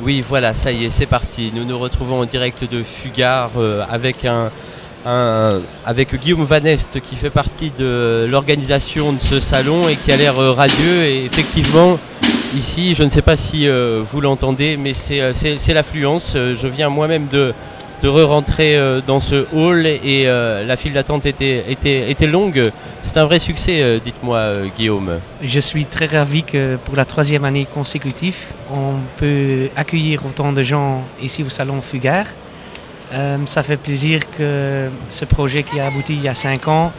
Oui, voilà, ça y est, c'est parti. Nous nous retrouvons en direct de Fugard avec Guillaume Van Est qui fait partie de l'organisation de ce salon et qui a l'air radieux. Et effectivement, ici, je ne sais pas si vous l'entendez, mais c'est l'affluence. Je viens moi-même de re-rentrer dans ce hall et la file d'attente était longue. C'est un vrai succès, dites-moi Guillaume. Je suis très ravi que pour la 3e année consécutive, on peut accueillir autant de gens ici au salon Fugard. Ça fait plaisir que ce projet qui a abouti il y a 5 ans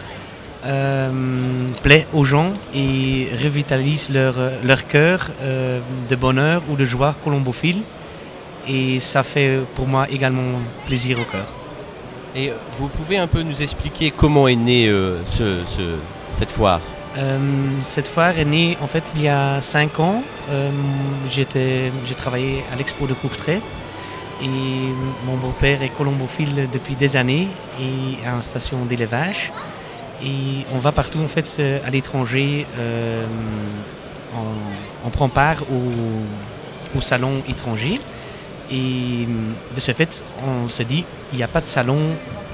plaît aux gens et revitalise leur cœur de bonheur ou de joie colombophile. Et ça fait pour moi également plaisir au cœur. Et vous pouvez un peu nous expliquer comment est née cette foire? Cette foire est née en fait il y a 5 ans. J'ai travaillé à l'expo de Courtrai et mon beau-père est colombophile depuis des années et a une station d'élevage. Et on va partout en fait à l'étranger. On prend part au salon étranger. Et de ce fait, on se dit, il n'y a pas de salon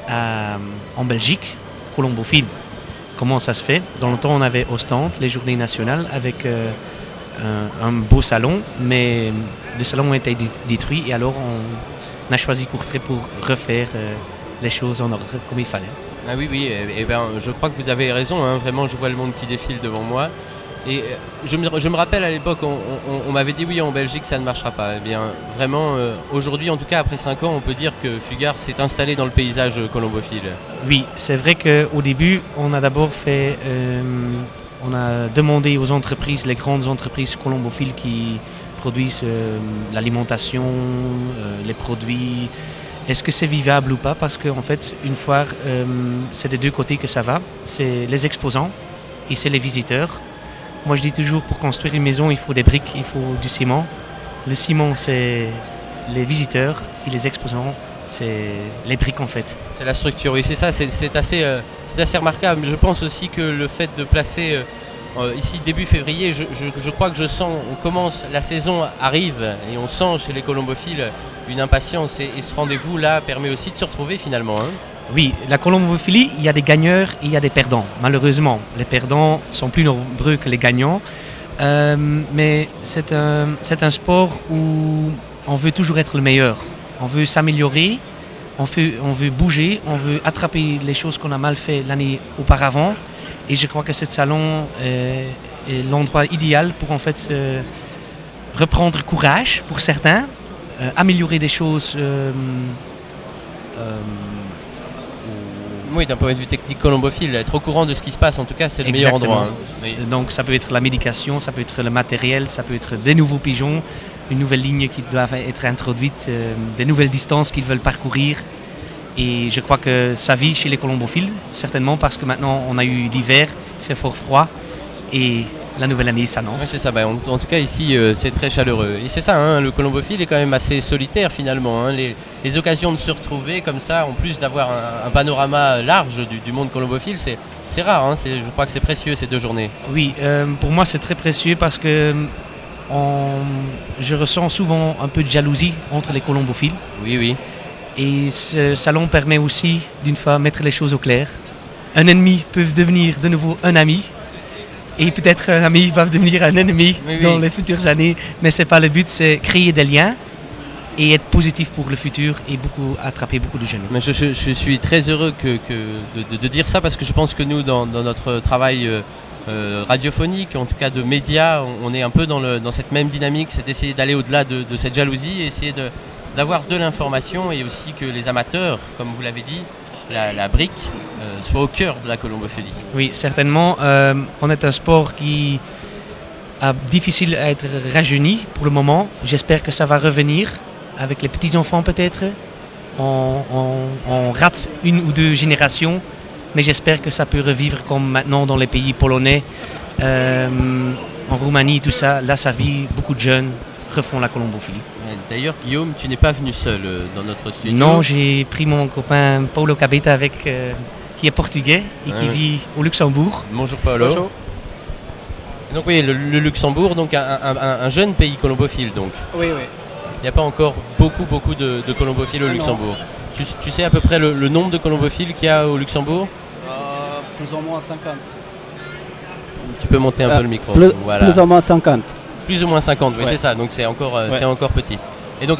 en Belgique colombophile. Comment ça se fait? Dans le temps, on avait Ostende, les journées nationales, avec un beau salon, mais le salon a été détruit et alors on a choisi Courtrai pour refaire les choses en ordre comme il fallait. Ah oui, et ben, je crois que vous avez raison, hein, vraiment, je vois le monde qui défile devant moi. Et je me rappelle à l'époque, on m'avait dit oui, en Belgique ça ne marchera pas. Eh bien, vraiment, aujourd'hui, en tout cas après 5 ans, on peut dire que Fugard s'est installé dans le paysage colombophile. Oui, c'est vrai qu'au début, on a d'abord on a demandé aux entreprises, les grandes entreprises colombophiles qui produisent l'alimentation, les produits, est-ce que c'est vivable ou pas? Parce qu'en fait, une foire, c'est des deux côtés que ça va. C'est les exposants et c'est les visiteurs. Moi, je dis toujours, pour construire une maison, il faut des briques, il faut du ciment. Le ciment, c'est les visiteurs et les exposants, c'est les briques en fait. C'est la structure, oui, c'est ça, c'est assez remarquable. Je pense aussi que le fait de placer ici début février, je crois que je sens, la saison arrive et on sent chez les colombophiles une impatience et ce rendez-vous là permet aussi de se retrouver finalement. Hein. Oui, la colombophilie, il y a des gagneurs et il y a des perdants. Malheureusement, les perdants sont plus nombreux que les gagnants. Mais c'est un sport où on veut toujours être le meilleur. On veut s'améliorer, on veut bouger, on veut attraper les choses qu'on a mal fait l'année auparavant. Et je crois que ce salon est l'endroit idéal pour en fait reprendre courage pour certains, améliorer des choses. Oui, d'un point de vue technique colombophile, être au courant de ce qui se passe, en tout cas, c'est le meilleur endroit. Hein. Oui. Donc ça peut être la médication, ça peut être le matériel, ça peut être des nouveaux pigeons, une nouvelle ligne qui doit être introduite, des nouvelles distances qu'ils veulent parcourir. Et je crois que ça vit chez les colombophiles, certainement parce que maintenant on a eu l'hiver, il fait fort froid et la nouvelle année s'annonce. Ouais, c'est ça, en tout cas ici c'est très chaleureux. Et c'est ça, hein, le colombophile est quand même assez solitaire finalement. Hein. Les occasions de se retrouver comme ça, en plus d'avoir un panorama large du monde colombophile, c'est rare. Hein. Je crois que c'est précieux ces 2 journées. Oui, pour moi c'est très précieux parce que je ressens souvent un peu de jalousie entre les colombophiles. Oui, oui. Et ce salon permet aussi d'une fois mettre les choses au clair. Un ennemi peut devenir de nouveau un ami. Et peut-être un ami va devenir un ennemi dans les futures années. Mais ce n'est pas le but, c'est créer des liens et être positif pour le futur et attraper beaucoup de jeunes. Mais je suis très heureux de dire ça parce que je pense que nous, dans notre travail radiophonique, en tout cas de médias, on est un peu dans cette même dynamique, c'est essayer d'aller au-delà de cette jalousie, essayer d'avoir de l'information et aussi que les amateurs, comme vous l'avez dit, la brique soit au cœur de la colombophilie. Oui, certainement. On est un sport qui est difficile à être rajeuni pour le moment. J'espère que ça va revenir avec les petits-enfants peut-être. On rate 1 ou 2 générations, mais j'espère que ça peut revivre comme maintenant dans les pays polonais, en Roumanie, tout ça. Là, ça vit, beaucoup de jeunes refont la colombophilie. D'ailleurs, Guillaume, tu n'es pas venu seul dans notre studio. Non, j'ai pris mon copain Paulo Cabeta qui est portugais et qui vit au Luxembourg. Bonjour Paulo. Bonjour. Donc oui, le Luxembourg, donc un jeune pays colombophile donc. Oui. n'y a pas encore beaucoup de colombophiles au Luxembourg. Tu sais à peu près le nombre de colombophiles qu'il y a au Luxembourg? Plus ou moins 50. Tu peux monter un peu le micro. Voilà. Plus ou moins 50. Plus ou moins 50, oui, c'est ça, donc c'est encore petit.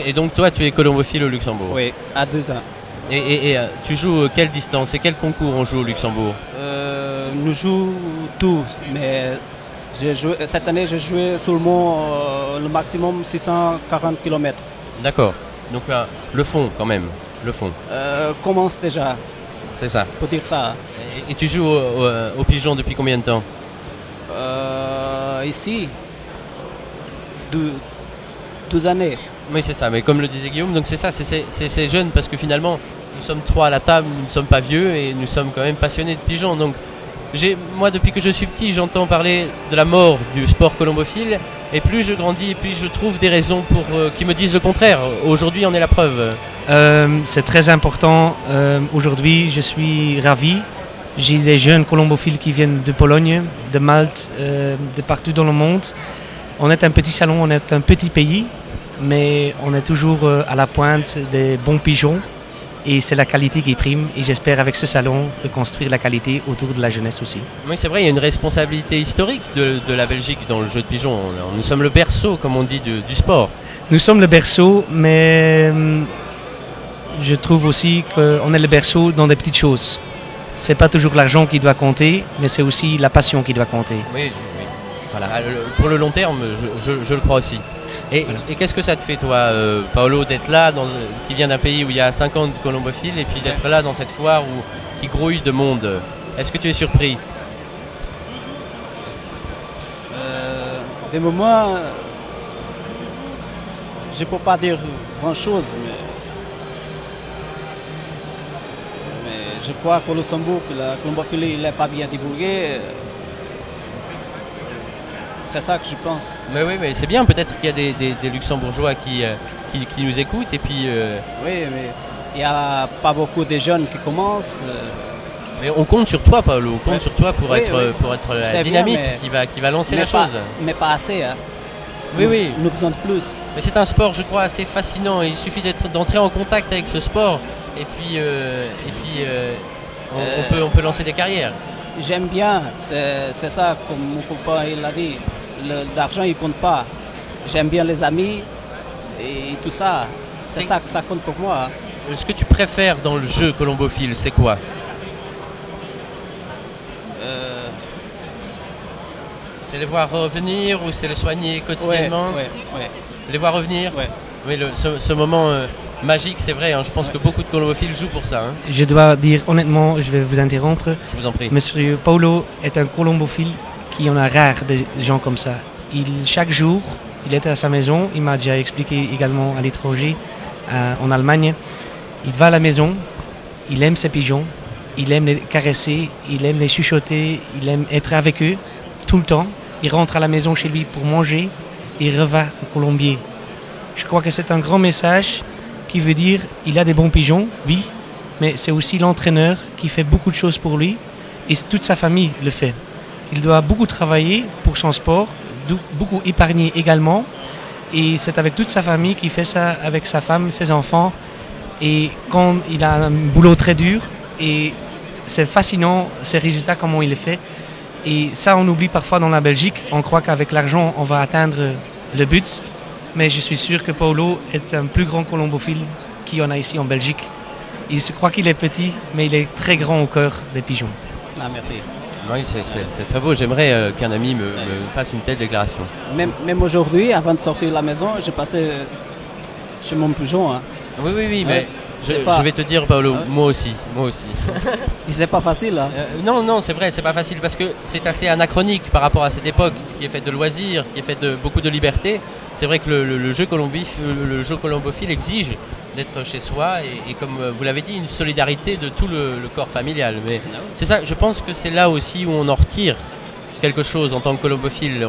Et donc toi, tu es colombophile au Luxembourg? Oui, à 2 ans. Et tu joues quelle distance et quel concours on joue au Luxembourg? Nous jouons tous, mais cette année, j'ai joué seulement le maximum 640 km. D'accord, donc le fond quand même, le fond. Commence déjà. C'est ça. Pour dire ça. Et tu joues au pigeon depuis combien de temps? Ici, 12 années. Oui, c'est ça, mais comme le disait Guillaume, donc c'est ça, c'est jeune parce que finalement, nous sommes 3 à la table, nous ne sommes pas vieux et nous sommes quand même passionnés de pigeons. Donc, moi, depuis que je suis petit, j'entends parler de la mort du sport colombophile et plus je grandis et plus je trouve des raisons pour qui me disent le contraire. Aujourd'hui, on est la preuve. C'est très important. Aujourd'hui, je suis ravi. J'ai des jeunes colombophiles qui viennent de Pologne, de Malte, de partout dans le monde. On est un petit salon, on est un petit pays, mais on est toujours à la pointe des bons pigeons et c'est la qualité qui prime et j'espère avec ce salon de construire la qualité autour de la jeunesse aussi. Oui, c'est vrai, il y a une responsabilité historique de la Belgique dans le jeu de pigeons. Nous sommes le berceau, comme on dit, du sport. Nous sommes le berceau, mais je trouve aussi qu'on est le berceau dans des petites choses. C'est pas toujours l'argent qui doit compter, mais c'est aussi la passion qui doit compter. Oui. Voilà. Pour le long terme, je le crois aussi. Et qu'est-ce que ça te fait, toi, Paolo, d'être là, qui vient d'un pays où il y a 50 colombophiles, et puis d'être là dans cette foire qui grouille de monde? Est-ce que tu es surpris? Des moments, je ne peux pas dire grand-chose, mais je crois qu'au Luxembourg, la colombophilie n'est pas bien divulguée. C'est ça que je pense. Mais oui, mais c'est bien, peut-être qu'il y a des Luxembourgeois qui nous écoutent et puis... Oui, mais il n'y a pas beaucoup de jeunes qui commencent. Mais on compte sur toi, Paolo, on compte sur toi pour être la dynamite qui va lancer la chose. Mais pas assez. Hein. Oui. Nous besoin de plus. Mais c'est un sport, je crois, assez fascinant. Il suffit d'entrer en contact avec ce sport et puis on peut lancer des carrières. J'aime bien, c'est ça, comme mon copain il l'a dit. L'argent, il ne compte pas. J'aime bien les amis et tout ça. C'est ça que ça compte pour moi. Ce que tu préfères dans le jeu colombophile, c'est quoi? C'est les voir revenir ou c'est les soigner quotidiennement? Ouais. Les voir revenir? Ouais. Oui, ce moment magique, c'est vrai. Je pense que beaucoup de colombophiles jouent pour ça. Je dois dire honnêtement, je vais vous interrompre. Je vous en prie. Monsieur Paolo est un colombophile qui en a rare des gens comme ça. Chaque jour, il était à sa maison. Il m'a déjà expliqué également à l'étranger, en Allemagne. Il va à la maison, il aime ses pigeons, il aime les caresser, il aime les chuchoter, il aime être avec eux tout le temps. Il rentre à la maison chez lui pour manger et il revient au colombier. Je crois que c'est un grand message qui veut dire il a des bons pigeons, oui, mais c'est aussi l'entraîneur qui fait beaucoup de choses pour lui et toute sa famille le fait. Il doit beaucoup travailler pour son sport, beaucoup épargner également et c'est avec toute sa famille qu'il fait ça avec sa femme, ses enfants et quand il a un boulot très dur et c'est fascinant ces résultats, comment il les fait et ça on oublie parfois dans la Belgique, on croit qu'avec l'argent on va atteindre le but. Mais je suis sûr que Paolo est un plus grand colombophile qu'il y en a ici en Belgique. Il se croit qu'il est petit, mais il est très grand au cœur des pigeons. Ah, merci. Oui, c'est très beau. J'aimerais qu'un ami me fasse une telle déclaration. Même aujourd'hui, avant de sortir de la maison, j'ai passé chez mon pigeon. Hein. Oui, mais je vais te dire, Paolo, moi aussi. C'est pas facile. Hein. Non, c'est vrai, c'est pas facile parce que c'est assez anachronique par rapport à cette époque qui est faite de loisirs, qui est faite de beaucoup de liberté. C'est vrai que le jeu colombophile exige d'être chez soi et comme vous l'avez dit, une solidarité de tout le corps familial. Mais c'est ça, je pense que c'est là aussi où on en retire quelque chose en tant que colombophile.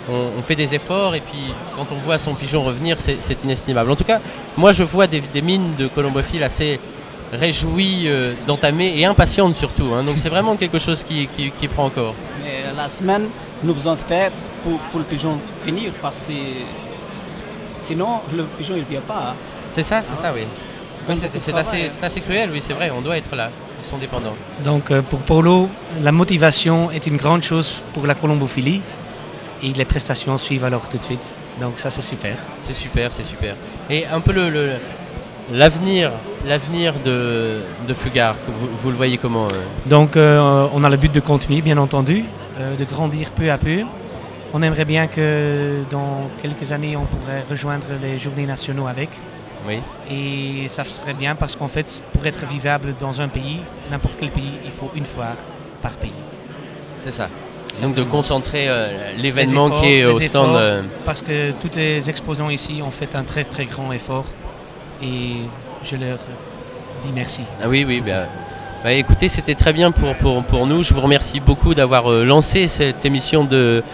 On fait des efforts et puis quand on voit son pigeon revenir, c'est inestimable. En tout cas, moi je vois des mines de colombophiles assez réjouies d'entamer et impatientes surtout. Donc c'est vraiment quelque chose qui prend encore. Mais la semaine, nous besoin de faire pour le pigeon finir parce que Sinon, le pigeon, il ne vient pas. Hein. C'est ça, oui. Oui, c'est travail, assez cruel, oui, c'est vrai, on doit être là. Ils sont dépendants. Donc pour Paulo, la motivation est une grande chose pour la colombophilie et les prestations suivent alors tout de suite. Donc ça c'est super. C'est super. Et un peu l'avenir de Fugard, vous le voyez comment Donc on a le but de continuer bien entendu, de grandir peu à peu. On aimerait bien que dans quelques années on pourrait rejoindre les journées nationaux avec. Oui. Et ça serait bien parce qu'en fait pour être vivable dans un pays, n'importe quel pays, il faut une foire par pays. C'est ça. Donc de concentrer l'événement qui est au stand. Parce que tous les exposants ici ont fait un très très grand effort et je leur dis merci. Ah oui, bien. Bah, écoutez, c'était très bien pour nous. Je vous remercie beaucoup d'avoir lancé cette émission de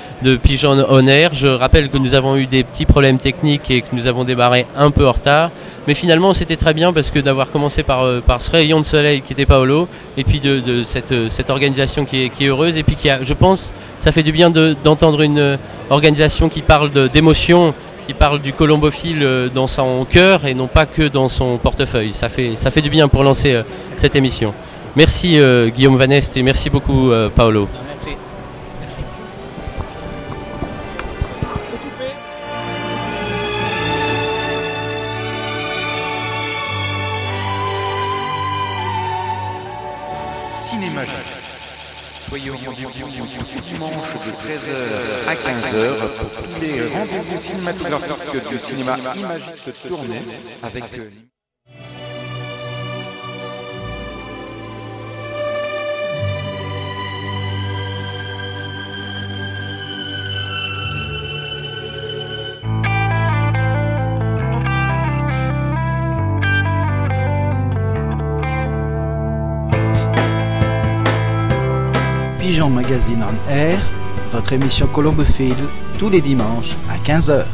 Pigeon On Air. Je rappelle que nous avons eu des petits problèmes techniques et que nous avons démarré un peu en retard. Mais finalement, c'était très bien parce que d'avoir commencé par ce rayon de soleil qui était Paolo et puis de cette organisation qui est heureuse et puis qui a, je pense, ça fait du bien d'entendre une organisation qui parle d'émotion, qui parle du colombophile dans son cœur et non pas que dans son portefeuille. Ça fait du bien pour lancer cette émission. Merci Guillaume Van Est et merci beaucoup Paolo. Merci. Merci. Cinéma. Soyez au rendez-vous dimanche de 13h à 15h pour tous les rendez-vous cinématographiques du cinéma Imagique tourné avec Pigeon Magazine on Air, votre émission colombophile, tous les dimanches à 15h.